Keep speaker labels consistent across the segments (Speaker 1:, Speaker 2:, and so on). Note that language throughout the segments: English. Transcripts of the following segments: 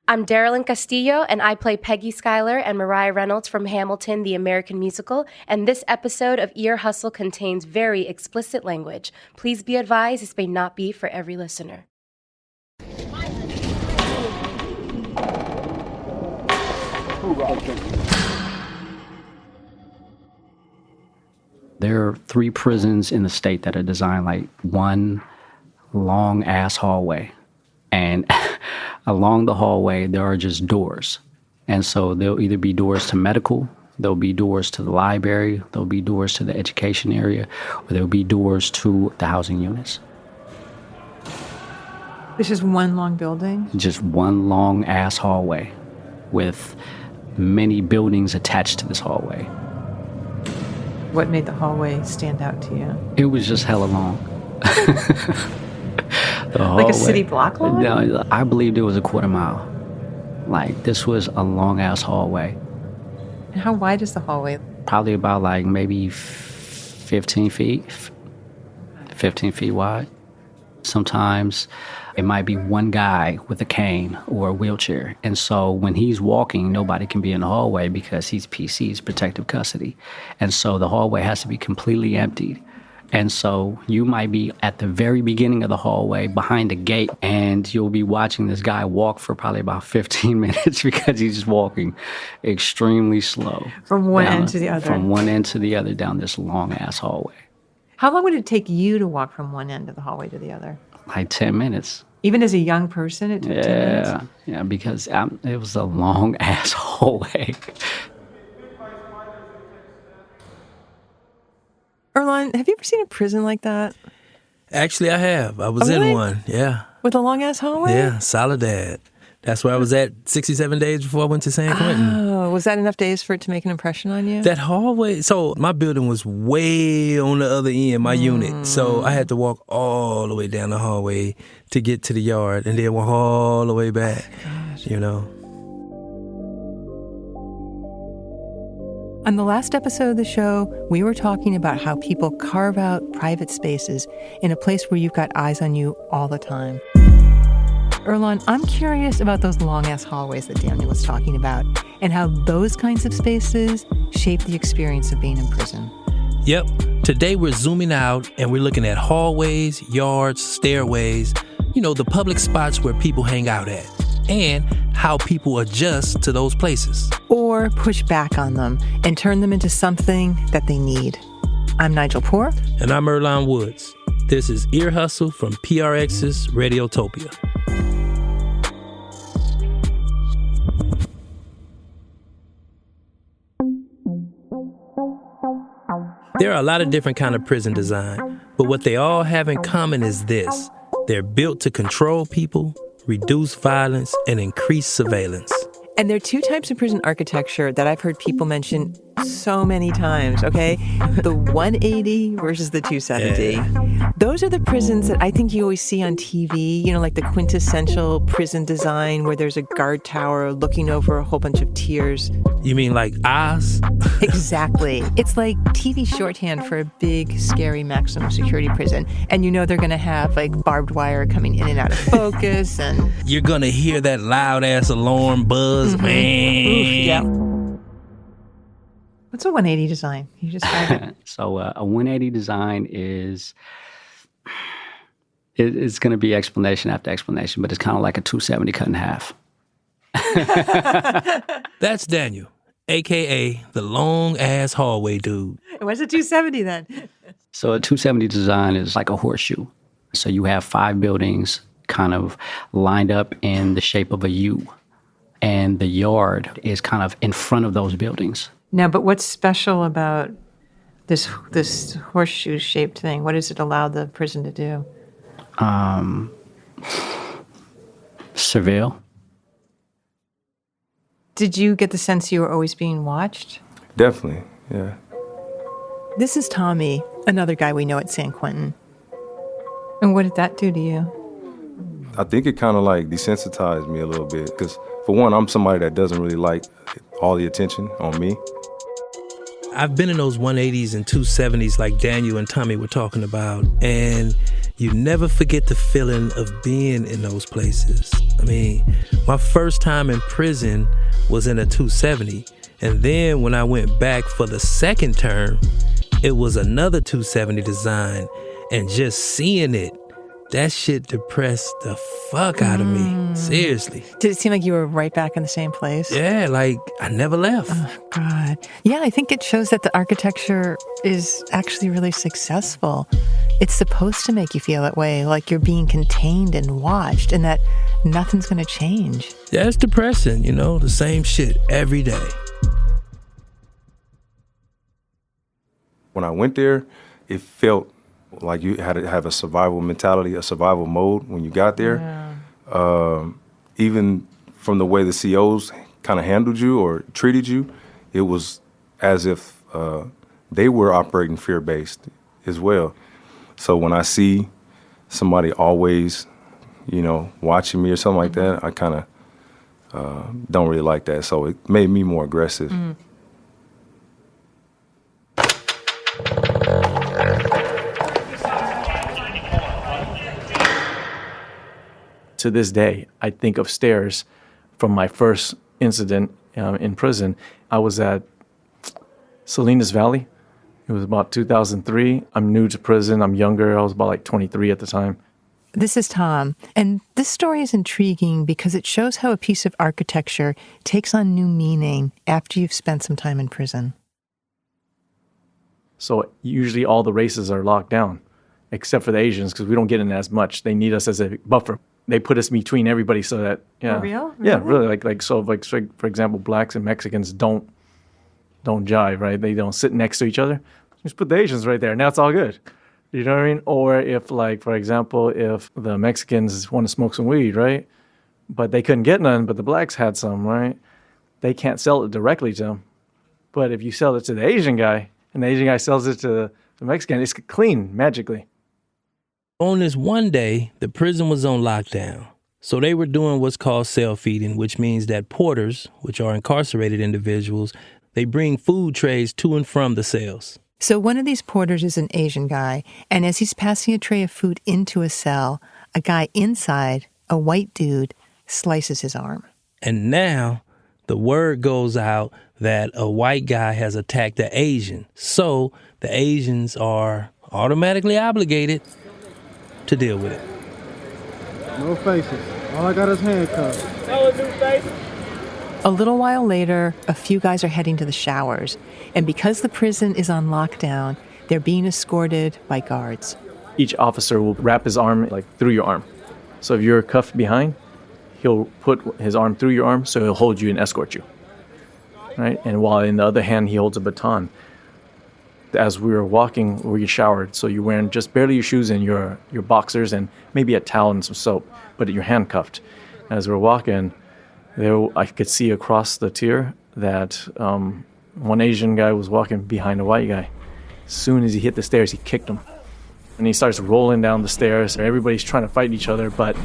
Speaker 1: I'm Darylyn Castillo, and I play Peggy Schuyler and Mariah Reynolds from Hamilton, the American Musical, and this episode of Ear Hustle contains very explicit language. Please be advised this may not be for every listener.
Speaker 2: There are 3 prisons in the state that are designed like one long-ass hallway. And along the hallway, there are just doors. And so there'll either be doors to medical, there'll be doors to the library, there'll be doors to the education area, or there'll be doors to the housing units.
Speaker 3: This is one long building?
Speaker 2: Just one long-ass hallway with many buildings attached to this hallway.
Speaker 3: What made the hallway stand out to you?
Speaker 2: It was just hella long.
Speaker 3: Like a city block long?
Speaker 2: No, I believed it was a quarter mile. Like, this was a long-ass hallway.
Speaker 3: And how wide is the hallway?
Speaker 2: Probably about, like, maybe 15 feet. 15 feet wide. Sometimes it might be one guy with a cane or a wheelchair. And so when he's walking, nobody can be in the hallway because he's PC's protective custody. And so the hallway has to be completely emptied. And so you might be at the very beginning of the hallway behind a gate, and you'll be watching this guy walk for probably about 15 minutes because he's just walking extremely slow.
Speaker 3: From one end to the other.
Speaker 2: From one end to the other down this long-ass hallway.
Speaker 3: How long would it take you to walk from one end of the hallway to the other?
Speaker 2: Like 10 minutes.
Speaker 3: Even as a young person, it took 10 minutes?
Speaker 2: Yeah, because it was a long-ass hallway.
Speaker 3: Erlon, have you ever seen a prison like that?
Speaker 4: Actually, I have. I was in one, yeah.
Speaker 3: With a long-ass hallway?
Speaker 4: Yeah, Soledad. That's where I was at 67 days before I went to San Quentin.
Speaker 3: Oh, was that enough days for it to make an impression on you?
Speaker 4: That hallway, so my building was way on the other end, my unit. So I had to walk all the way down the hallway to get to the yard and then walk all the way back, you know.
Speaker 3: On the last episode of the show, we were talking about how people carve out private spaces in a place where you've got eyes on you all the time. Erlon, I'm curious about those long-ass hallways that Daniel was talking about and how those kinds of spaces shape the experience of being in prison.
Speaker 4: Yep. Today we're zooming out and we're looking at hallways, yards, stairways, you know, the public spots where people hang out at, and how people adjust to those places.
Speaker 3: Or push back on them and turn them into something that they need. I'm Nigel Poor.
Speaker 4: And I'm Erlon Woods. This is Ear Hustle from PRX's Radiotopia. There are a lot of different kind of prison design, but what they all have in common is this. They're built to control people, reduce violence, and increase surveillance.
Speaker 3: And there are 2 types of prison architecture that I've heard people mention so many times, okay? The 180 versus the 270.
Speaker 4: Yeah.
Speaker 3: Those are the prisons that I think you always see on TV, you know, like the quintessential prison design where there's a guard tower looking over a whole bunch of tiers.
Speaker 4: You mean like Oz?
Speaker 3: Exactly. It's like TV shorthand for a big, scary maximum security prison. And you know they're going to have like barbed wire coming in and out of focus and...
Speaker 4: You're going to hear that loud-ass alarm buzz, man.
Speaker 3: Oof, yeah. What's a 180 design? Can you describe it?
Speaker 2: So a 180 design is... It's going to be explanation after explanation, but it's kind of like a 270 cut in half.
Speaker 4: That's Daniel, a.k.a. the long-ass hallway dude.
Speaker 3: What's a 270 then?
Speaker 2: So a 270 design is like a horseshoe. So you have 5 buildings kind of lined up in the shape of a U. And the yard is kind of in front of those buildings.
Speaker 3: Now, but what's special about this horseshoe-shaped thing? What does it allow the prison to do?
Speaker 2: Surveil.
Speaker 3: Did you get the sense you were always being watched?
Speaker 5: Definitely, yeah.
Speaker 3: This is Tommy, another guy we know at San Quentin. And what did that do to you?
Speaker 5: I think it kind of like desensitized me a little bit because, for one, I'm somebody that doesn't really like all the attention on me.
Speaker 4: I've been in those 180s and 270s like Daniel and Tommy were talking about, and you never forget the feeling of being in those places. I mean, my first time in prison was in a 270, and then when I went back for the second term, it was another 270 design, and just seeing it, that shit depressed the fuck out of me. Seriously.
Speaker 3: Did it seem like you were right back in the same place?
Speaker 4: Yeah, like I never left.
Speaker 3: Oh, God. Yeah, I think it shows that the architecture is actually really successful. It's supposed to make you feel that way, like you're being contained and watched, and that nothing's going to change.
Speaker 4: Yeah, it's depressing, the same shit every day.
Speaker 5: When I went there, it felt like you had to have a survival mentality, a survival mode when you got there. Yeah. Even from the way the COs kind of handled you or treated you, it was as if they were operating fear-based as well. So when I see somebody always, watching me or something like that, I kind of don't really like that. So it made me more aggressive. Mm.
Speaker 6: To this day, I think of stairs from my first incident in prison. I was at Salinas Valley. It was about 2003. I'm new to prison. I'm younger. I was about like 23 at the time.
Speaker 3: This is Tom, and this story is intriguing because it shows how a piece of architecture takes on new meaning after you've spent some time in prison.
Speaker 6: So usually all the races are locked down, except for the Asians, because we don't get in as much. They need us as a buffer. They put us between everybody so that, yeah.
Speaker 3: For real?
Speaker 6: Yeah, really. Like for example, blacks and Mexicans don't jive, right? They don't sit next to each other. Just put the Asians right there. Now it's all good. You know what I mean? Or if, like, for example, if the Mexicans want to smoke some weed, right? But they couldn't get none, but the blacks had some, right? They can't sell it directly to them. But if you sell it to the Asian guy, and the Asian guy sells it to the Mexican, it's clean magically.
Speaker 4: On this one day, the prison was on lockdown. So they were doing what's called cell feeding, which means that porters, which are incarcerated individuals, they bring food trays to and from the cells.
Speaker 3: So one of these porters is an Asian guy, and as he's passing a tray of food into a cell, a guy inside, a white dude, slices his arm.
Speaker 4: And now the word goes out that a white guy has attacked the Asian. So the Asians are automatically obligated to deal with it.
Speaker 7: No faces. All I got is handcuffs.
Speaker 3: A little while later, a few guys are heading to the showers, and because the prison is on lockdown, they're being escorted by guards.
Speaker 6: Each officer will wrap his arm like through your arm. So if you're cuffed behind, he'll put his arm through your arm, so he'll hold you and escort you. Right? And while in the other hand, he holds a baton. As we were walking, we showered, so you're wearing just barely your shoes and your boxers and maybe a towel and some soap, but you're handcuffed. As we're walking, I could see across the tier that one Asian guy was walking behind a white guy. As soon as he hit the stairs, he kicked him. And he starts rolling down the stairs. Everybody's trying to fight each other, but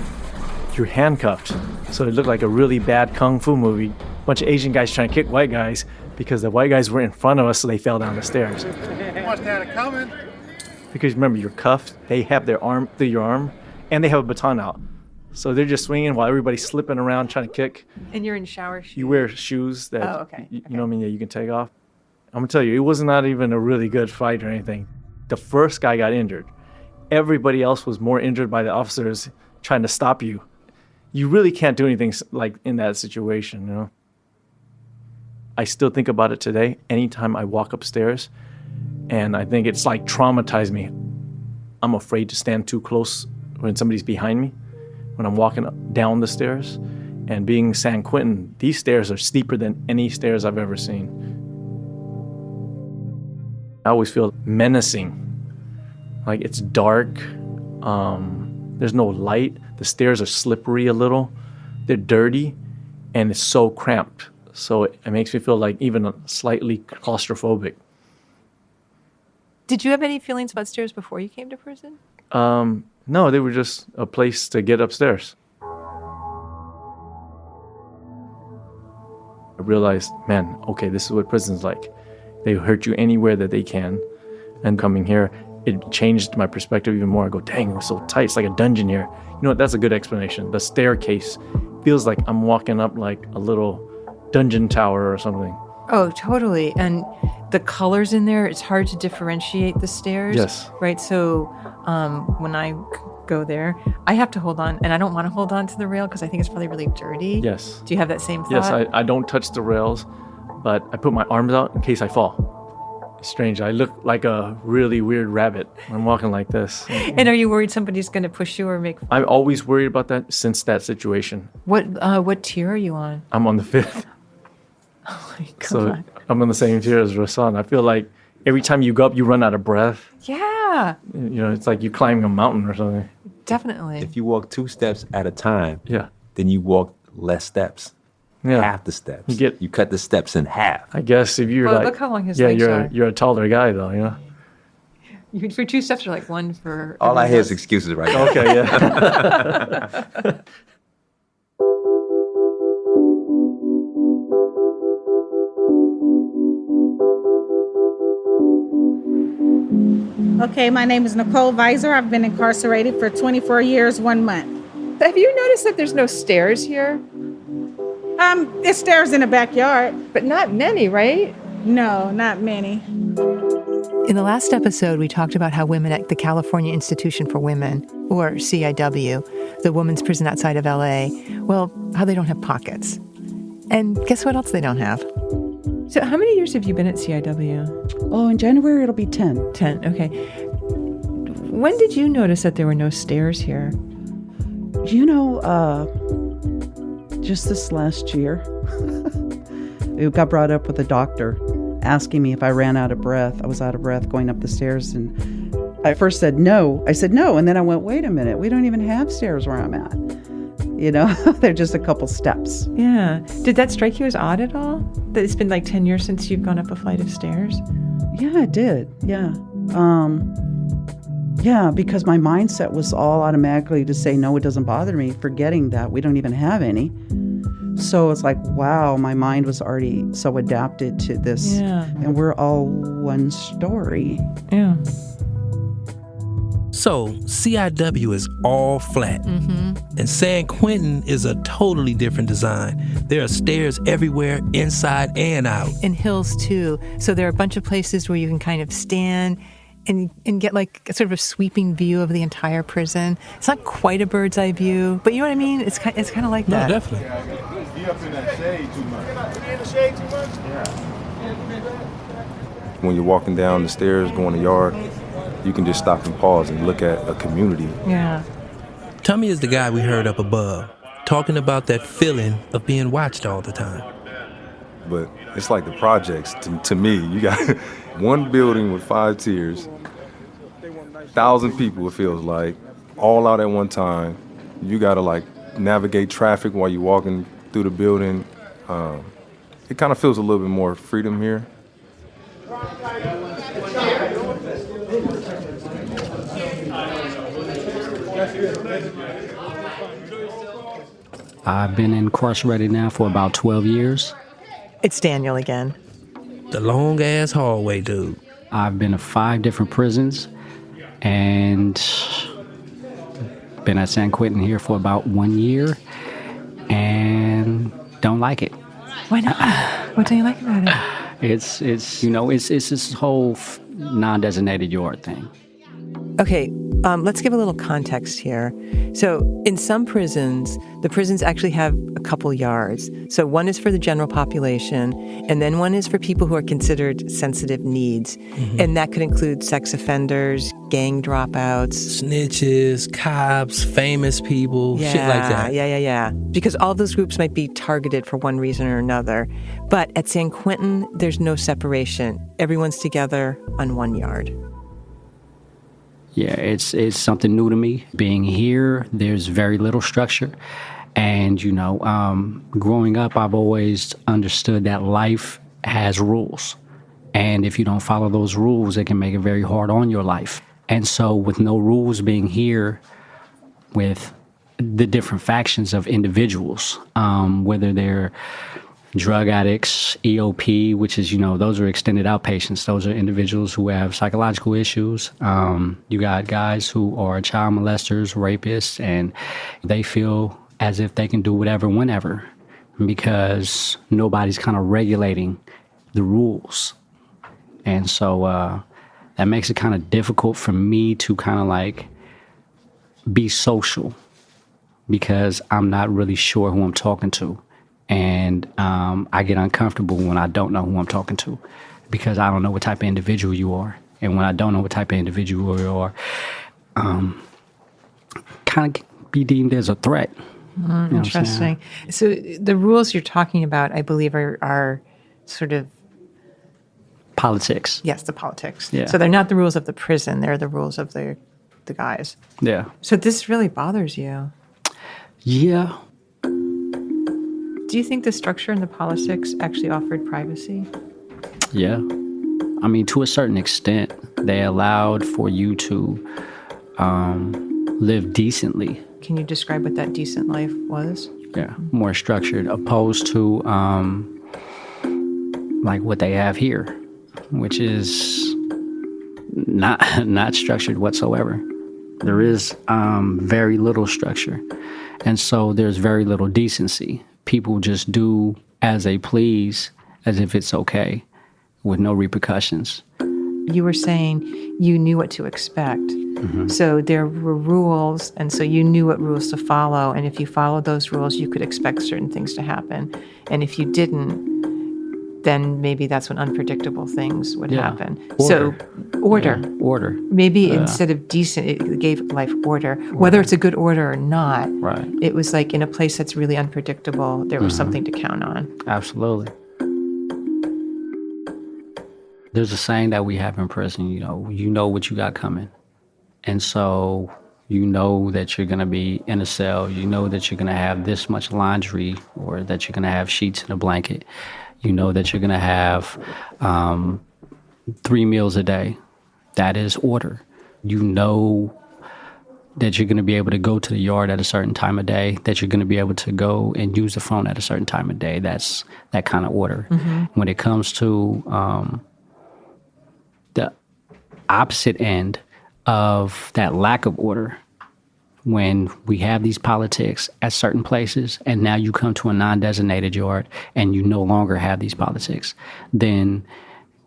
Speaker 6: you're handcuffed. So it looked like a really bad kung fu movie. A bunch of Asian guys trying to kick white guys because the white guys were in front of us, so they fell down the stairs.
Speaker 7: Must have it coming.
Speaker 6: Because remember, you're cuffed. They have their arm through your arm, and they have a baton out. So they're just swinging while everybody's slipping around trying to kick.
Speaker 3: And you're in shower shoes?
Speaker 6: You wear shoes that,
Speaker 3: okay.
Speaker 6: You know what I mean, that you can take off. I'm going to tell you, it was not even a really good fight or anything. The first guy got injured. Everybody else was more injured by the officers trying to stop you. You really can't do anything like in that situation, you know? I still think about it today, anytime I walk upstairs, and I think it's like traumatized me. I'm afraid to stand too close when somebody's behind me, when I'm walking down the stairs. And being San Quentin, these stairs are steeper than any stairs I've ever seen. I always feel menacing. Like it's dark, there's no light, the stairs are slippery a little, they're dirty, and it's so cramped. So it makes me feel like even slightly claustrophobic.
Speaker 3: Did you have any feelings about stairs before you came to prison?
Speaker 6: No, they were just a place to get upstairs. I realized, man, okay, this is what prison's like. They hurt you anywhere that they can. And coming here, it changed my perspective even more. I go, dang, we're so tight. It's like a dungeon here. You know what? That's a good explanation. The staircase feels like I'm walking up like a little dungeon tower or something.
Speaker 3: Oh, totally. And the colors in there, it's hard to differentiate the stairs.
Speaker 6: Yes.
Speaker 3: Right? So when I go there, I have to hold on, and I don't want to hold on to the rail because I think it's probably really dirty.
Speaker 6: Yes.
Speaker 3: Do you have that same thought?
Speaker 6: Yes, I don't touch the rails, but I put my arms out in case I fall. It's strange. I look like a really weird rabbit. I'm walking like this.
Speaker 3: And are you worried somebody's going to push you or make...
Speaker 6: I'm always worried about that since that situation.
Speaker 3: What tier are you on?
Speaker 6: I'm on the 5th.
Speaker 3: Oh my God.
Speaker 6: So I'm on the same tier as Rasan. I feel like every time you go up, you run out of breath.
Speaker 3: Yeah,
Speaker 6: You know, it's like you're climbing a mountain or something.
Speaker 3: definitely.
Speaker 8: If you walk 2 steps at a time,
Speaker 6: Yeah.
Speaker 8: then you walk less steps.
Speaker 6: Yeah.
Speaker 8: Half the steps.
Speaker 6: You
Speaker 8: cut the steps in half.
Speaker 6: I guess if you're
Speaker 3: Well,
Speaker 6: like...
Speaker 3: look how long his
Speaker 6: yeah,
Speaker 3: legs are.
Speaker 6: you're a taller guy, though, you know?
Speaker 3: For 2 steps, you're like one for...
Speaker 8: All I
Speaker 3: everyone
Speaker 8: hear is
Speaker 3: else.
Speaker 8: excuses right now.
Speaker 6: Okay, yeah.
Speaker 9: Okay, my name is Nicole Visor. I've been incarcerated for 24 years, 1 month.
Speaker 3: Have you noticed that there's no stairs here?
Speaker 9: There's stairs in the backyard.
Speaker 3: But not many, right?
Speaker 9: No, not many.
Speaker 3: In the last episode, we talked about how women at the California Institution for Women, or CIW, the women's prison outside of LA, well, how they don't have pockets. And guess what else they don't have? So how many years have you been at CIW?
Speaker 10: Oh, in January it'll be 10.
Speaker 3: 10, okay. When did you notice that there were no stairs here?
Speaker 10: You know, just this last year, it got brought up with a doctor asking me if I ran out of breath. I was out of breath going up the stairs, and I first said no. I said no, and then I went, wait a minute, we don't even have stairs where I'm at. You know, they're just a couple steps.
Speaker 3: Yeah. Did that strike you as odd at all? That it's been like 10 years since you've gone up a flight of stairs?
Speaker 10: Yeah, it did. Yeah. Yeah, because my mindset was all automatically to say, no, it doesn't bother me, forgetting that we don't even have any. So it's like, wow, my mind was already so adapted to this.
Speaker 3: Yeah.
Speaker 10: And we're all one story.
Speaker 3: Yeah.
Speaker 4: So, CIW is all flat. And San Quentin is a totally different design. There are stairs everywhere, inside and out.
Speaker 3: And hills, too. So there are a bunch of places where you can kind of stand and get like a sort of a sweeping view of the entire prison. It's not quite a bird's eye view, but you know what I mean? It's kind of like that.
Speaker 4: No, definitely.
Speaker 7: Be up in that shade too much. Be in the shade too much?
Speaker 5: When you're walking down the stairs, going to the yard, you can just stop and pause and look at a community.
Speaker 3: Yeah.
Speaker 4: Tommy is the guy we heard up above, talking about that feeling of being watched all the time.
Speaker 5: But it's like the projects to me. You got one building with 5 tiers, 1,000 people, it feels like, all out at one time. You got to like navigate traffic while you're walking through the building. It kind of feels a little bit more freedom here.
Speaker 2: I've been incarcerated now for about 12 years.
Speaker 3: It's Daniel again.
Speaker 4: The long-ass hallway, dude.
Speaker 2: I've been to 5 different prisons and been at San Quentin here for about 1 year and don't like it.
Speaker 3: Why not? What do you like about it?
Speaker 2: It's this whole non-designated yard thing.
Speaker 3: Okay, let's give a little context here. So in some prisons, the prisons actually have a couple yards. So one is for the general population, and then one is for people who are considered sensitive needs. And that could include sex offenders, gang dropouts.
Speaker 4: Snitches, cops, famous people, shit like that.
Speaker 3: Yeah. Because all those groups might be targeted for one reason or another. But at San Quentin, there's no separation. Everyone's together on one yard.
Speaker 2: Yeah, it's something new to me. Being here, there's very little structure. And, growing up, I've always understood that life has rules. And if you don't follow those rules, it can make it very hard on your life. And so with no rules being here, with the different factions of individuals, whether they're drug addicts, EOP, which is, those are extended outpatients. Those are individuals who have psychological issues. You got guys who are child molesters, rapists, and they feel as if they can do whatever, whenever, because nobody's kind of regulating the rules. And so that makes it kind of difficult for me to kind of like be social, because I'm not really sure who I'm talking to. And I get uncomfortable when I don't know who I'm talking to, because I don't know what type of individual you are. And when I don't know what type of individual you are, kind of be deemed as a threat.
Speaker 3: Interesting. So the rules you're talking about, I believe, are sort of
Speaker 2: politics.
Speaker 3: Yes, the politics.
Speaker 2: Yeah.
Speaker 3: So they're not the rules of the prison; they're the rules of the guys.
Speaker 2: Yeah.
Speaker 3: So this really bothers you.
Speaker 2: Yeah.
Speaker 3: Do you think the structure and the politics actually offered privacy?
Speaker 2: Yeah. I mean, to a certain extent, they allowed for you to live decently.
Speaker 3: Can you describe what that decent life was?
Speaker 2: Yeah, more structured, opposed to like what they have here, which is not structured whatsoever. There is very little structure, and so there's very little decency. People just do as they please, as if it's okay, with no repercussions.
Speaker 3: You were saying you knew what to expect. Mm-hmm. So there were rules, and so you knew what rules to follow. And if you followed those rules, you could expect certain things to happen. And if you didn't, then maybe that's when unpredictable things would happen.
Speaker 2: Order.
Speaker 3: So order.
Speaker 2: Yeah. Order.
Speaker 3: Maybe instead of decent, it gave life order. Whether it's a good order or not,
Speaker 2: right.
Speaker 3: It was like in a place that's really unpredictable, there was something to count on.
Speaker 2: Absolutely. There's a saying that we have in prison, you know what you got coming. And so you know that you're going to be in a cell. You know that you're going to have this much laundry, or that you're going to have sheets and a blanket. You know that you're going to have 3 meals a day. That is order. You know that you're going to be able to go to the yard at a certain time of day, that you're going to be able to go and use the phone at a certain time of day. That's that kind of order. Mm-hmm. When it comes to the opposite end of that lack of order, when we have these politics at certain places, and now you come to a non-designated yard and you no longer have these politics, then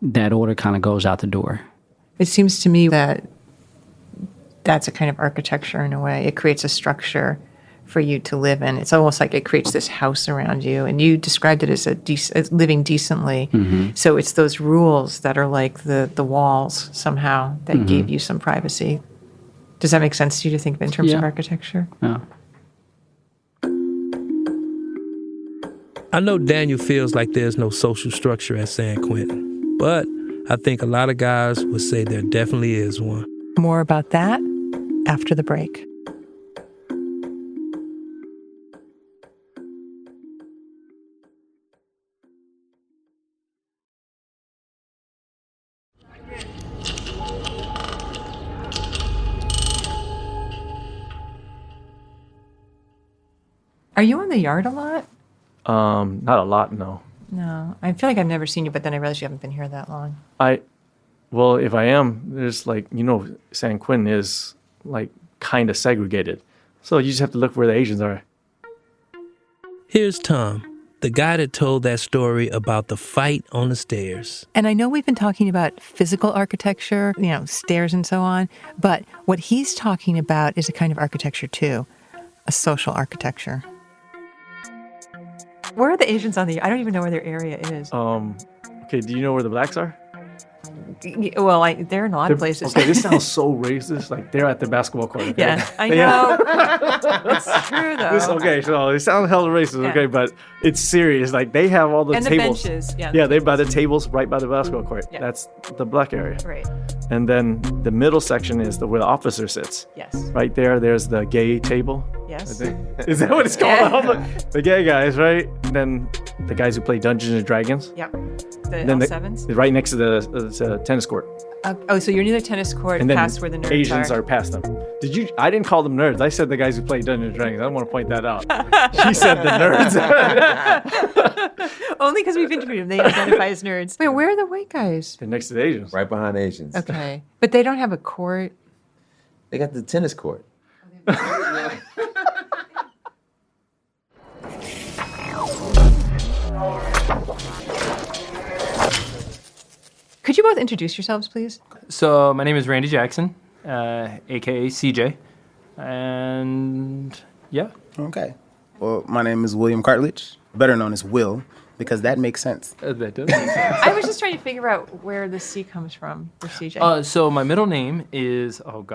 Speaker 2: that order kind of goes out the door.
Speaker 3: It seems to me that that's a kind of architecture in a way. It creates a structure for you to live in. It's almost like it creates this house around you, and you described it as as living decently. Mm-hmm. So it's those rules that are like the walls somehow that gave you some privacy. Does that make sense to you to think of it in terms of architecture?
Speaker 2: Yeah.
Speaker 4: I know Daniel feels like there's no social structure at San Quentin, but I think a lot of guys would say there definitely is one.
Speaker 3: More about that after the break. Are you in the yard a lot?
Speaker 6: Not a lot, no.
Speaker 3: No. I feel like I've never seen you, but then I realize you haven't been here that long.
Speaker 6: Well, if I am, there's San Quentin is kind of segregated. So you just have to look where the Asians are.
Speaker 4: Here's Tom, the guy that told that story about the fight on the stairs.
Speaker 3: And I know we've been talking about physical architecture, stairs and so on, but what he's talking about is a kind of architecture too, a social architecture. Where are the Asians on the... I don't even know where their area is.
Speaker 6: Okay, do you know where the blacks are?
Speaker 3: Well, they're in a lot of places.
Speaker 6: Okay, this sounds so racist. They're at the basketball court. Okay?
Speaker 3: Yeah, I know. It's true, though.
Speaker 6: So it sounds hella racist, okay, but it's serious. They have all the tables.
Speaker 3: The benches.
Speaker 6: Yeah, they're by the tables right by the basketball court. Yeah. That's the black area.
Speaker 3: Right.
Speaker 6: And then the middle section is where the officer sits.
Speaker 3: Yes.
Speaker 6: Right there's the gay table.
Speaker 3: Yes.
Speaker 6: Is that what it's called? The gay guys, right? And then the guys who play Dungeons and Dragons.
Speaker 3: Yep. The L7s?
Speaker 6: Right next to the tennis court.
Speaker 3: So you're near the tennis court,
Speaker 6: and then
Speaker 3: past where the nerds
Speaker 6: Asians are past them. I didn't call them nerds. I said the guys who play Dungeons and Dragons. I want to point that out. She said the nerds.
Speaker 3: Only because we've interviewed them. They identify as nerds. Wait, where are the white guys?
Speaker 6: They're next to the Asians.
Speaker 8: Right behind Asians.
Speaker 3: Okay. But they don't have a court.
Speaker 8: They got the tennis court.
Speaker 3: Could you both introduce yourselves, please?
Speaker 11: So my name is Randy Jackson, aka CJ, and yeah.
Speaker 12: Okay. Well, my name is William Cartledge, better known as Will, because that makes sense.
Speaker 11: That does make sense.
Speaker 3: I was just trying to figure out where the C comes from for CJ.
Speaker 11: So my middle name is all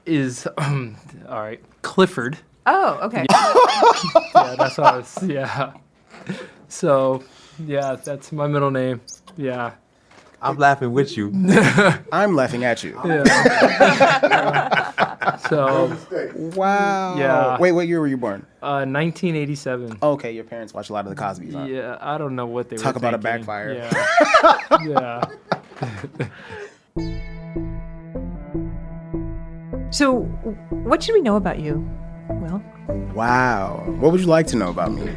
Speaker 11: right, Clifford.
Speaker 3: Oh, okay.
Speaker 11: Yeah, that's how it's, yeah. So, yeah, that's my middle name. Yeah.
Speaker 8: I'm laughing with you.
Speaker 12: I'm laughing at you.
Speaker 11: Yeah. So,
Speaker 12: Wow.
Speaker 11: Yeah.
Speaker 12: Wait, what year were you born?
Speaker 11: 1987.
Speaker 12: Okay, your parents watch a lot of the Cosbys, huh?
Speaker 11: Yeah, I don't know what they
Speaker 12: Talk
Speaker 11: were
Speaker 12: about a
Speaker 11: thinking.
Speaker 12: backfire.
Speaker 11: Yeah.
Speaker 3: So, what should we know about you, Will?
Speaker 12: Wow. What would you like to know about me?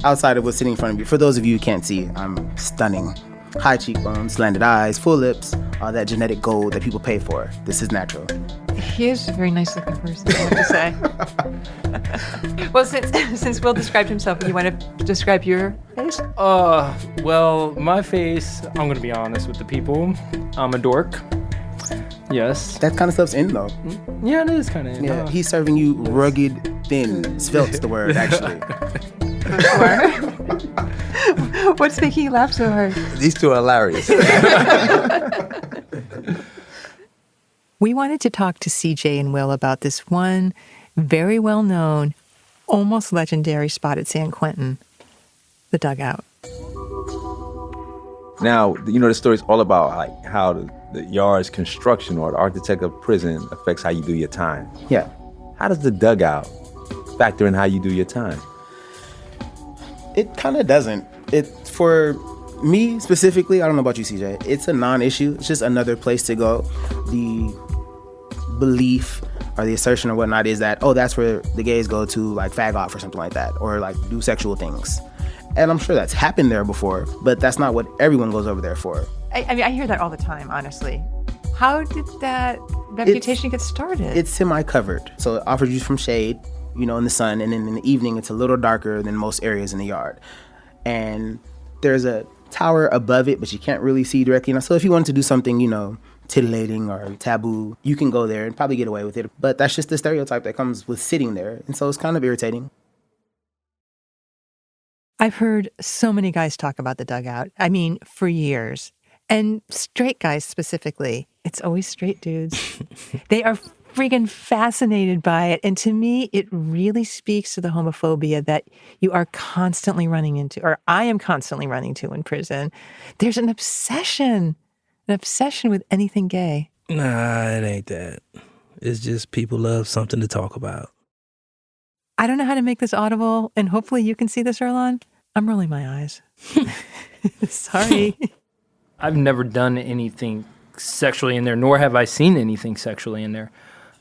Speaker 12: Outside of what's sitting in front of you. For those of you who can't see, I'm stunning. High cheekbones, slanted eyes, full lips, all that genetic gold that people pay for. This is natural.
Speaker 3: He is a very nice looking person, I have to say. Well, since Will described himself, you want to describe your face?
Speaker 11: Well, my face, I'm going to be honest with the people. I'm a dork. Yes.
Speaker 12: That kind of stuff's in, though.
Speaker 11: Yeah, it is kind of in.
Speaker 12: Yeah, he's serving you rugged, thin. Svelte's the word, actually.
Speaker 3: What's making you laugh so hard?
Speaker 8: These two are hilarious.
Speaker 3: We wanted to talk to CJ and Will about this one very well-known, almost legendary spot at San Quentin, the dugout.
Speaker 8: Now, the story's all about like how the yard's construction or the architect of prison affects how you do your time.
Speaker 12: Yeah.
Speaker 8: How does the dugout factor in how you do your time?
Speaker 12: It kind of doesn't. For me specifically, I don't know about you, CJ, it's a non-issue. It's just another place to go. The belief or the assertion or whatnot is that, oh, that's where the gays go to like fag off or something like that, or like do sexual things. And I'm sure that's happened there before, but that's not what everyone goes over there for.
Speaker 3: I mean, I hear that all the time, honestly. How did that reputation get started?
Speaker 12: It's semi-covered. So it offers you from shade, in the sun, and then in the evening it's a little darker than most areas in the yard. And there's a tower above it, but you can't really see directly. So if you wanted to do something, titillating or taboo, you can go there and probably get away with it. But that's just the stereotype that comes with sitting there. And so it's kind of irritating.
Speaker 3: I've heard so many guys talk about the dugout. I mean, for years. And straight guys specifically. It's always straight dudes. They are freaking fascinated by it. And to me, it really speaks to the homophobia that you are constantly running into, or I am constantly running to in prison. There's an obsession with anything gay.
Speaker 4: Nah, it ain't that. It's just people love something to talk about.
Speaker 3: I don't know how to make this audible, and hopefully you can see this, Earlonne. I'm rolling my eyes. Sorry.
Speaker 11: I've never done anything sexually in there, nor have I seen anything sexually in there.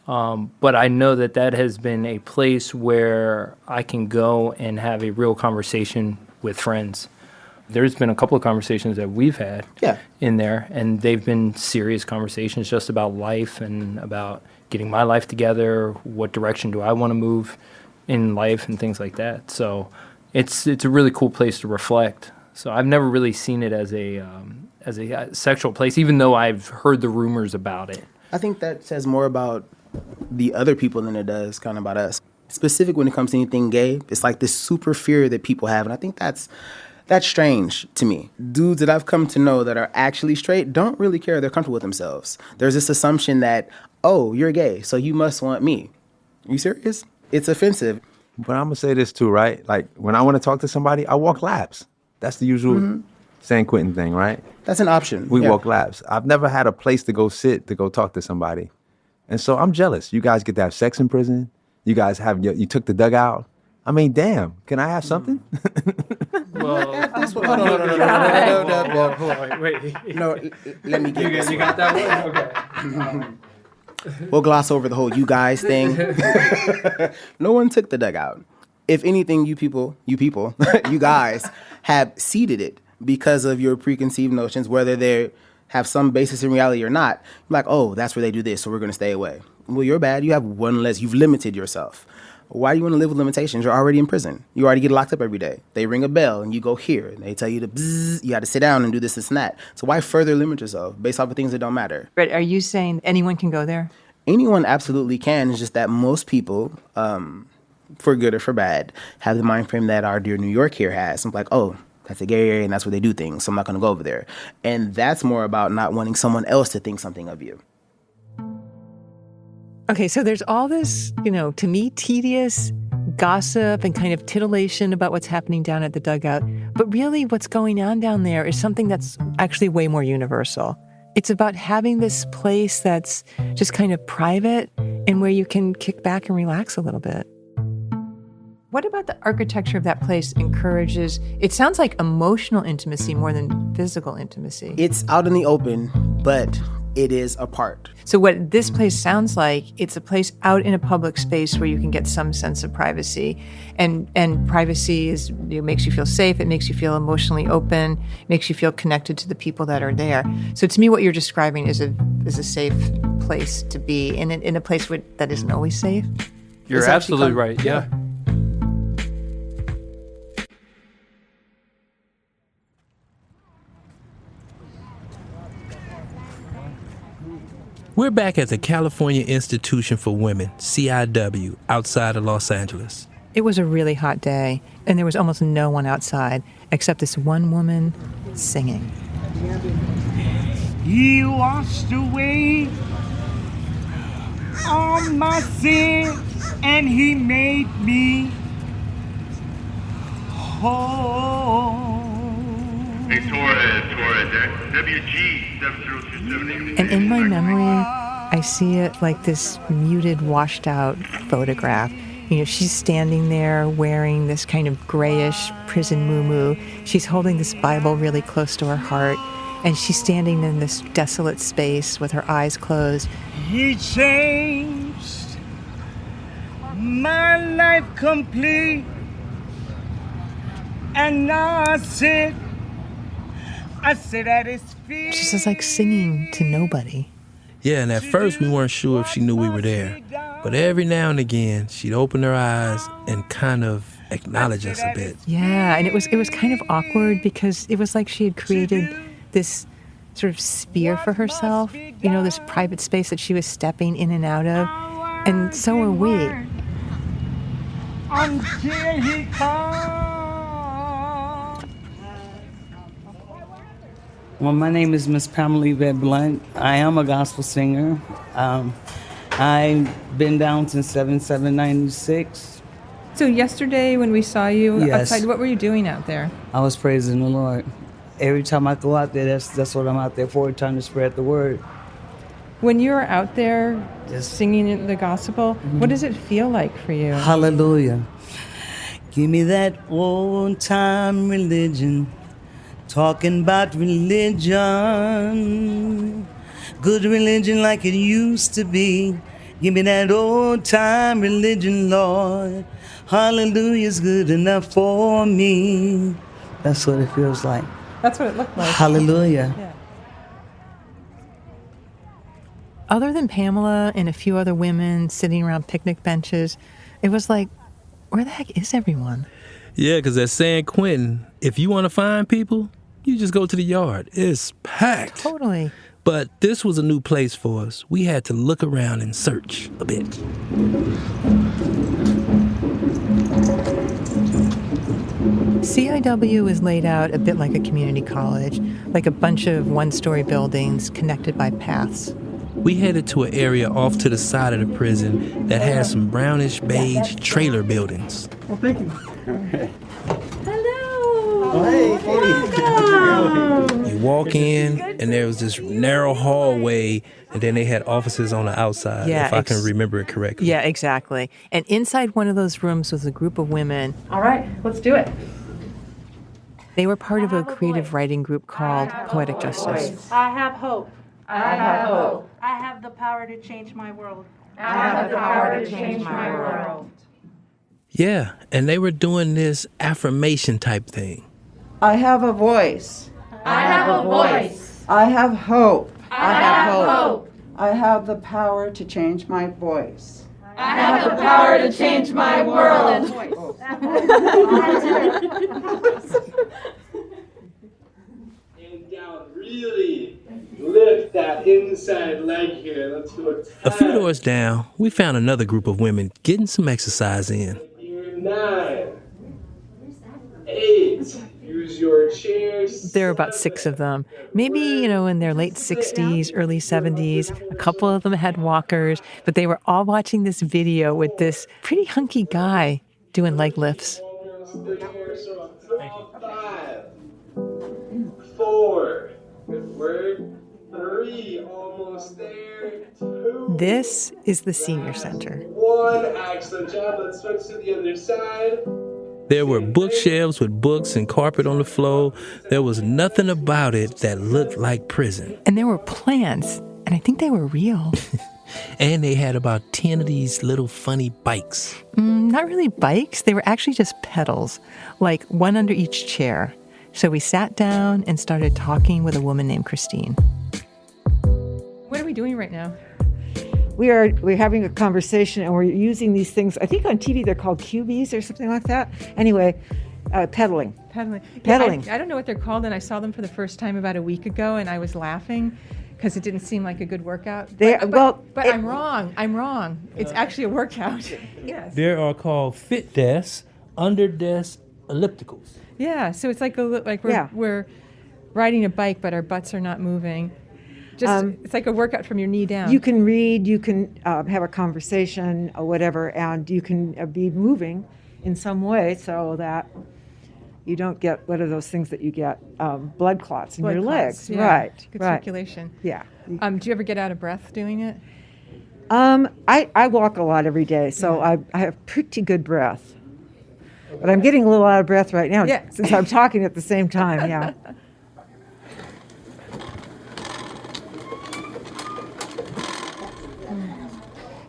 Speaker 11: But I know that has been a place where I can go and have a real conversation with friends. There's been a couple of conversations that we've had in there, and they've been serious conversations just about life and about getting my life together, what direction do I want to move in life and things like that. So it's a really cool place to reflect. So I've never really seen it as a sexual place, even though I've heard the rumors about it.
Speaker 12: I think that says more about the other people than it does kind of about us. Specific when it comes to anything gay, it's like this super fear that people have, and I think that's strange to me. Dudes that I've come to know that are actually straight don't really care. They're comfortable with themselves. There's this assumption that, oh, you're gay, so you must want me. Are you serious? It's offensive.
Speaker 8: But I'm going to say this too, right? Like, when I want to talk to somebody, I walk laps. That's the usual San Quentin thing, right?
Speaker 12: That's an option.
Speaker 8: We walk laps. I've never had a place to go sit, to go talk to somebody. And so I'm jealous. You guys get to have sex in prison. You guys you took the dugout. I mean, damn, can I have something?
Speaker 11: Well,
Speaker 12: hold on.
Speaker 11: Wait.
Speaker 12: No, let me get this
Speaker 11: You got that one? Okay.
Speaker 12: We'll gloss over the whole you guys thing. No one took the dugout. If anything, you people, you guys have seeded it because of your preconceived notions, whether they have some basis in reality or not. Like, oh, that's where they do this, so we're going to stay away. Well, you're bad. You have one less. You've limited yourself. Why do you want to live with limitations? You're already in prison. You already get locked up every day. They ring a bell and you go here and they tell you to bzzz, you got to sit down and do this and that. So why further limit yourself based off of things that don't matter?
Speaker 3: But are you saying anyone can go there?
Speaker 12: Anyone absolutely can. It's just that most people, for good or for bad, have the mind frame that our dear New York here has. I'm like, oh, that's a gay area and that's where they do things, so I'm not going to go over there. And that's more about not wanting someone else to think something of you.
Speaker 3: Okay, so there's all this, to me, tedious gossip and kind of titillation about what's happening down at the dugout. But really what's going on down there is something that's actually way more universal. It's about having this place that's just kind of private and where you can kick back and relax a little bit. What about the architecture of that place encourages, it sounds like emotional intimacy more than physical intimacy?
Speaker 12: It's out in the open, but it is apart.
Speaker 3: So what this place sounds like, it's a place out in a public space where you can get some sense of privacy. And privacy makes you feel safe, it makes you feel emotionally open, makes you feel connected to the people that are there. So to me, what you're describing is a safe place to be, and in a place that isn't always safe.
Speaker 11: You're absolutely right, yeah.
Speaker 4: We're back at the California Institution for Women, CIW, outside of Los Angeles.
Speaker 3: It was a really hot day, and there was almost no one outside except this one woman singing.
Speaker 13: He washed away all my sins, and he made me whole.
Speaker 14: Hey, Torres, WG 7027.
Speaker 3: And in my memory, I see it like this muted, washed out photograph. She's standing there wearing this kind of grayish prison muumuu. She's holding this Bible really close to her heart, and she's standing in this desolate space with her eyes closed.
Speaker 13: He changed my life complete, and now I sit at his feet.
Speaker 3: She's just like singing to nobody.
Speaker 4: Yeah, and at first we weren't sure if she knew we were there. But every now and again, she'd open her eyes and kind of acknowledge us a bit.
Speaker 3: Yeah, and it was kind of awkward because it was like she had created this sort of sphere for herself, this private space that she was stepping in and out of. And so are we.
Speaker 13: Until he comes.
Speaker 15: Well, my name is Miss Pamela Yvette Blunt. I am a gospel singer. I've been down since 7/7/96.
Speaker 3: So yesterday when we saw you
Speaker 15: Yes.
Speaker 3: outside, what were you doing out there?
Speaker 15: I was praising the Lord. Every time I go out there, that's what I'm out there for, trying to spread the word.
Speaker 3: When you're out there singing the gospel, what does it feel like for you?
Speaker 15: Hallelujah. Give me that old-time religion, talking about religion. Good religion like it used to be. Give me that old-time religion, Lord. Hallelujah's good enough for me. That's what it feels like.
Speaker 3: That's what it looked like.
Speaker 15: Hallelujah.
Speaker 3: Yeah. Other than Pamela and a few other women sitting around picnic benches, it was like, where the heck is everyone?
Speaker 4: Yeah, because at San Quentin, if you want to find people, you just go to the yard. It's packed.
Speaker 3: Totally.
Speaker 4: But this was a new place for us. We had to look around and search a bit.
Speaker 3: CIW is laid out a bit like a community college, like a bunch of one-story buildings connected by paths.
Speaker 4: We headed to an area off to the side of the prison that has some brownish beige trailer buildings.
Speaker 7: Well, thank you.
Speaker 15: Oh, hey, Katie.
Speaker 4: You walk in, and there was this narrow hallway, and then they had offices on the outside, if I can remember it correctly.
Speaker 3: Yeah, exactly. And inside one of those rooms was a group of women.
Speaker 16: All right, let's do it.
Speaker 3: They were part of a creative writing group called Poetic Justice.
Speaker 16: I have hope.
Speaker 17: I have hope.
Speaker 16: I have the power to change my world.
Speaker 17: I have the power to change my world.
Speaker 4: Yeah, and they were doing this affirmation type thing.
Speaker 10: I have a voice.
Speaker 17: I have a voice.
Speaker 10: I have hope.
Speaker 17: I have hope.
Speaker 10: I have the power to change my voice.
Speaker 17: I have the power to change my world.
Speaker 18: And down, really lift that inside leg here. Let's do it.
Speaker 4: A few doors down, we found another group of women getting some exercise in.
Speaker 18: You're 9, 8. Use your chairs.
Speaker 3: There are about 6 of them, maybe, in their late 60s, early 70s. A couple of them had walkers, but they were all watching this video with this pretty hunky guy doing leg lifts.
Speaker 18: 5, 4, good work. 3, almost there. 2.
Speaker 3: This is the senior center.
Speaker 18: 1, excellent job. Let's switch to the other side.
Speaker 4: There were bookshelves with books and carpet on the floor. There was nothing about it that looked like prison.
Speaker 3: And there were plants, and I think they were real.
Speaker 4: And they had about 10 of these little funny bikes.
Speaker 3: Not really bikes. They were actually just pedals, like one under each chair. So we sat down and started talking with a woman named Christine.
Speaker 19: What are we doing right now?
Speaker 20: We're having a conversation, and we're using these things. I think on TV they're called QBs or something like that. Anyway, pedaling.
Speaker 19: Pedaling.
Speaker 20: Pedaling.
Speaker 19: I don't know what they're called, and I saw them for the first time about a week ago, and I was laughing because it didn't seem like a good workout. But I'm wrong. I'm wrong. It's actually a workout. Yes.
Speaker 4: There are called fit desks, under desk ellipticals.
Speaker 19: Yeah. So it's like we're riding a bike, but our butts are not moving. It's like a workout from your knee down.
Speaker 20: You can read, you can have a conversation or whatever, and you can be moving in some way so that you don't get one of those things that you get, blood clots in your legs.
Speaker 19: Yeah.
Speaker 20: Right.
Speaker 19: Good
Speaker 20: right.
Speaker 19: circulation.
Speaker 20: Yeah.
Speaker 19: Do you ever get out of breath doing it?
Speaker 20: I walk a lot every day, so I have pretty good breath. But I'm getting a little out of breath right now since I'm talking at the same time, yeah.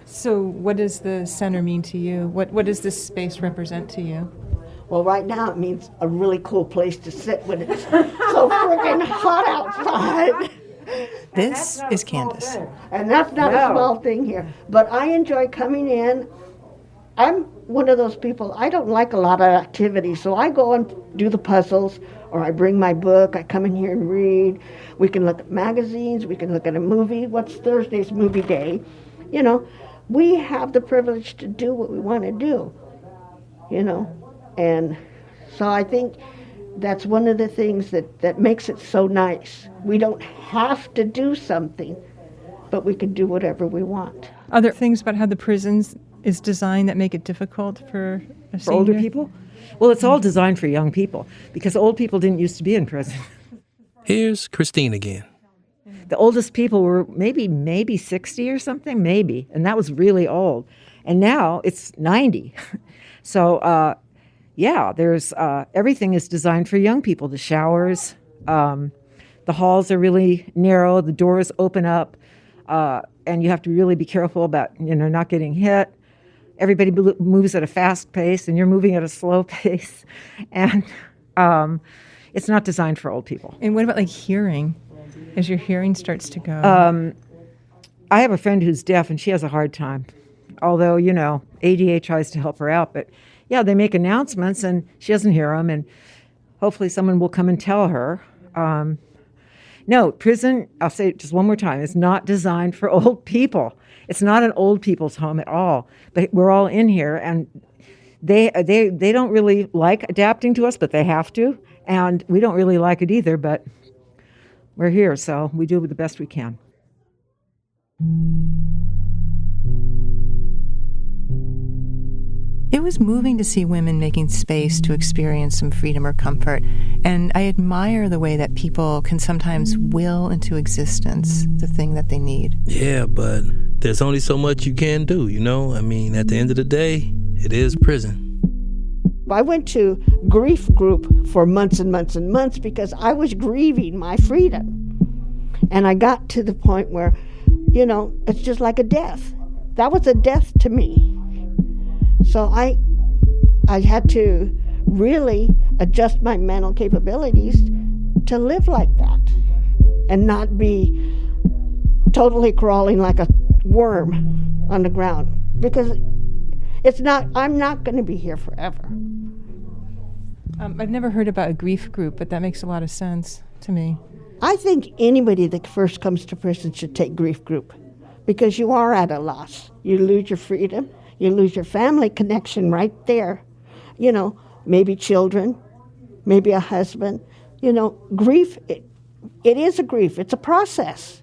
Speaker 19: So what does the center mean to you? What does this space represent to you?
Speaker 21: Well, right now it means a really cool place to sit when it's so freaking hot outside.
Speaker 3: This is Candace.
Speaker 21: And that's not a small thing here. But I enjoy coming in. I'm one of those people, I don't like a lot of activity, so I go and do the puzzles, or I bring my book, I come in here and read. We can look at magazines, we can look at a movie. What's Thursday's movie day? We have the privilege to do what we want to do, and so I think that's one of the things that makes it so nice. We don't have to do something, but we can do whatever we want.
Speaker 19: Are there things about how the prisons is designed that make it difficult for a senior?
Speaker 20: For older people? Well, it's all designed for young people, because old people didn't used to be in prison.
Speaker 4: Here's Christine again.
Speaker 20: The oldest people were maybe 60 or something, maybe, and that was really old. And now it's 90. So, there's everything is designed for young people. The showers, the halls are really narrow. The doors open up, and you have to really be careful about not getting hit. Everybody moves at a fast pace, and you're moving at a slow pace, and it's not designed for old people.
Speaker 19: And what about hearing? As your hearing starts to go?
Speaker 20: I have a friend who's deaf, and she has a hard time. Although, ADA tries to help her out. But, they make announcements, and she doesn't hear them, and hopefully someone will come and tell her. No, prison, I'll say it just one more time, is not designed for old people. It's not an old people's home at all. But we're all in here, and they don't really like adapting to us, but they have to. And we don't really like it either, but we're here, so we do the best we can.
Speaker 3: It was moving to see women making space to experience some freedom or comfort, and I admire the way that people can sometimes will into existence the thing that they need.
Speaker 4: Yeah, but there's only so much you can do, I mean, at the end of the day, it is prison.
Speaker 21: I went to grief group for months and months and months because I was grieving my freedom. And I got to the point where, it's just like a death. That was a death to me. So I had to really adjust my mental capabilities to live like that and not be totally crawling like a worm on the ground, because I'm not going to be here forever.
Speaker 19: I've never heard about a grief group, but that makes a lot of sense to me.
Speaker 21: I think anybody that first comes to prison should take grief group, because you are at a loss. You lose your freedom, you lose your family connection right there. You know, maybe children, maybe a husband. You know, grief, it is a grief. It's a process.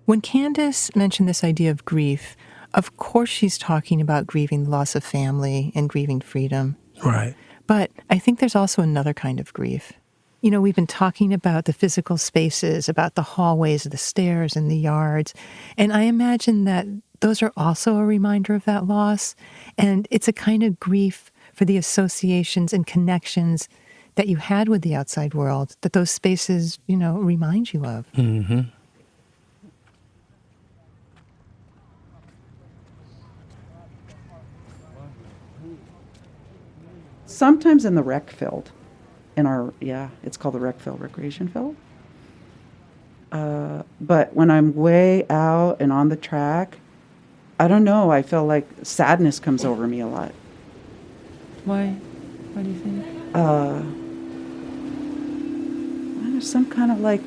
Speaker 3: When Candace mentioned this idea of grief, of course she's talking about grieving the loss of family and grieving freedom.
Speaker 4: Right.
Speaker 3: But I think there's also another kind of grief. You know, we've been talking about the physical spaces, about the hallways, the stairs, and the yards. And I imagine that those are also a reminder of that loss. And it's a kind of grief for the associations and connections that you had with the outside world, that those spaces, you know, remind you of.
Speaker 4: Mm-hmm.
Speaker 10: Sometimes in the rec field, it's called the rec field, recreation field. But when I'm way out and on the track, I don't know, I feel like sadness comes over me a lot.
Speaker 3: Why? What do you think?
Speaker 10: There's some kind of like,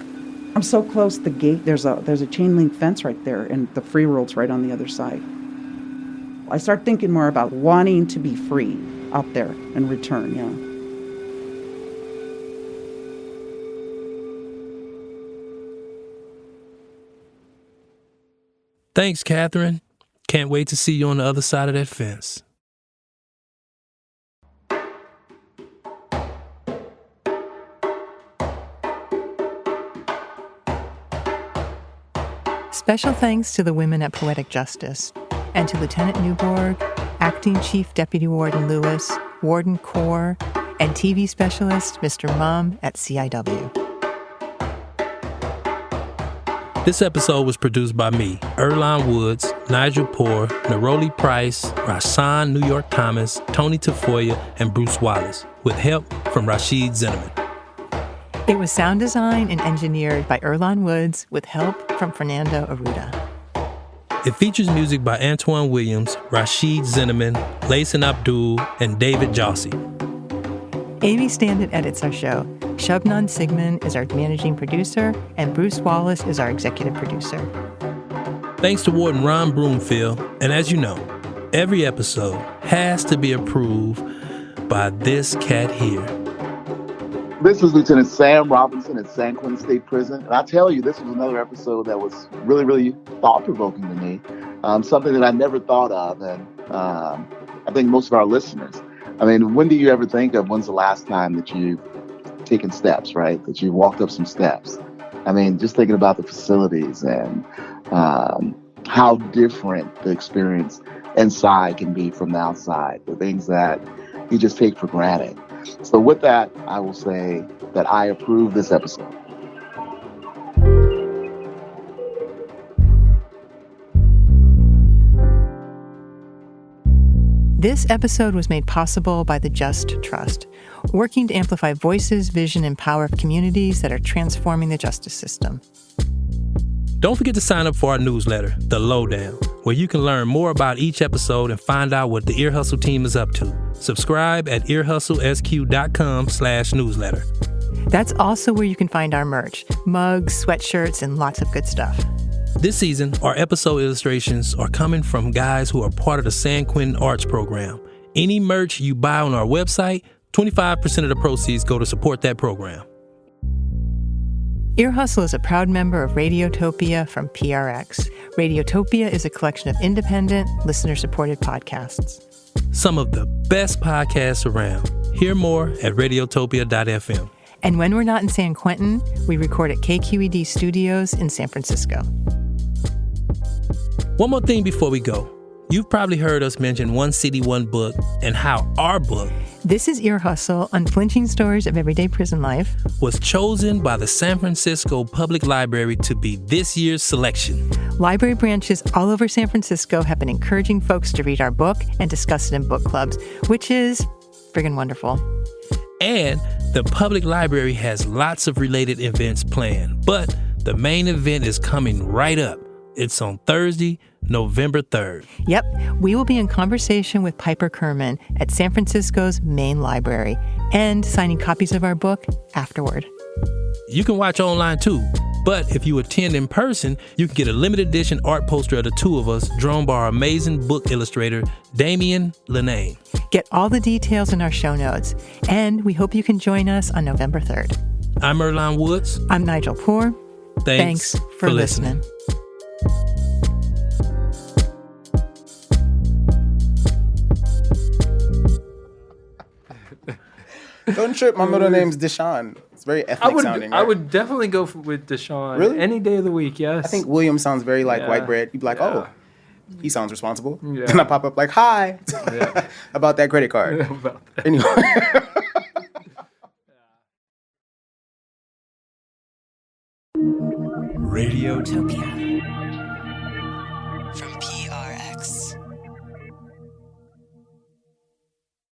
Speaker 10: I'm so close to the gate, there's a chain link fence right there, and the free world's right on the other side. I start thinking more about wanting to be free out there and return, yeah.
Speaker 4: Thanks, Catherine. Can't wait to see you on the other side of that fence.
Speaker 3: Special thanks to the women at Poetic Justice and to Lieutenant Newborg, Acting Chief Deputy Warden Lewis, Warden Core, and TV specialist Mr. Mum at CIW.
Speaker 4: This episode was produced by me, Earlonne Woods, Nigel Poor, Neroli Price, Rashawn New York Thomas, Tony Tafoya, and Bruce Wallace, with help from Rashid Zinneman.
Speaker 3: It was sound designed and engineered by Earlonne Woods with help from Fernando Arruda.
Speaker 4: It features music by Antoine Williams, Rashid Zinneman, Layson Abdul, and David Jossi.
Speaker 3: Amy Standen edits our show. Shubnan Sigmund is our managing producer, and Bruce Wallace is our executive producer.
Speaker 4: Thanks to Warden Ron Broomfield, and as you know, every episode has to be approved by this cat here.
Speaker 1: This is Lieutenant Sam Robinson at San Quentin State Prison, and I tell you, this was another episode that was really, really thought-provoking to me, something that I never thought of, and I think most of our listeners. I mean, when do you ever think of when's the last time that you've taken steps, right? That you walked up some steps? I mean, just thinking about the facilities and how different the experience inside can be from the outside, the things that you just take for granted. So with that, I will say that I approve this episode.
Speaker 3: This episode was made possible by the Just Trust, working to amplify voices, vision, and power of communities that are transforming the justice system.
Speaker 4: Don't forget to sign up for our newsletter, The Lowdown, where you can learn more about each episode and find out what the Ear Hustle team is up to. Subscribe at earhustlesq.com/newsletter.
Speaker 3: That's also where you can find our merch, mugs, sweatshirts, and lots of good stuff.
Speaker 4: This season, our episode illustrations are coming from guys who are part of the San Quentin Arts Program. Any merch you buy on our website, 25% of the proceeds go to support that program.
Speaker 3: Ear Hustle is a proud member of Radiotopia from PRX. Radiotopia is a collection of independent, listener-supported podcasts.
Speaker 4: Some of the best podcasts around. Hear more at radiotopia.fm.
Speaker 3: And when we're not in San Quentin, we record at KQED Studios in San Francisco.
Speaker 4: One more thing before we go. You've probably heard us mention One City, One Book and how our book,
Speaker 3: This is Ear Hustle, unflinching stories of everyday prison life.
Speaker 4: Was chosen by the San Francisco Public Library to be this year's selection.
Speaker 3: Library branches all over San Francisco have been encouraging folks to read our book and discuss it in book clubs, which is friggin' wonderful.
Speaker 4: And the public library has lots of related events planned, but the main event is coming right up. It's on Thursday, November 3rd.
Speaker 3: Yep, we will be in conversation with Piper Kerman at San Francisco's main library and signing copies of our book afterward.
Speaker 4: You can watch online too, but if you attend in person, you can get a limited edition art poster of the two of us drawn by our amazing book illustrator, Damian Lenane.
Speaker 3: Get all the details in our show notes, and we hope you can join us on November 3rd.
Speaker 4: I'm Earlonne Woods.
Speaker 3: I'm Nigel Poor.
Speaker 4: Thanks
Speaker 3: for listening.
Speaker 12: Don't trip. My middle name's Deshaun. It's very ethnic sounding. Right?
Speaker 11: I would definitely go with Deshaun.
Speaker 12: Really?
Speaker 11: Any day of the week, yes.
Speaker 12: I think William sounds very like white bread. You'd be like, oh, he sounds responsible. Yeah. Then I pop up like, hi, about that credit card.
Speaker 11: About that.
Speaker 12: Anyway.
Speaker 9: Radiotopia from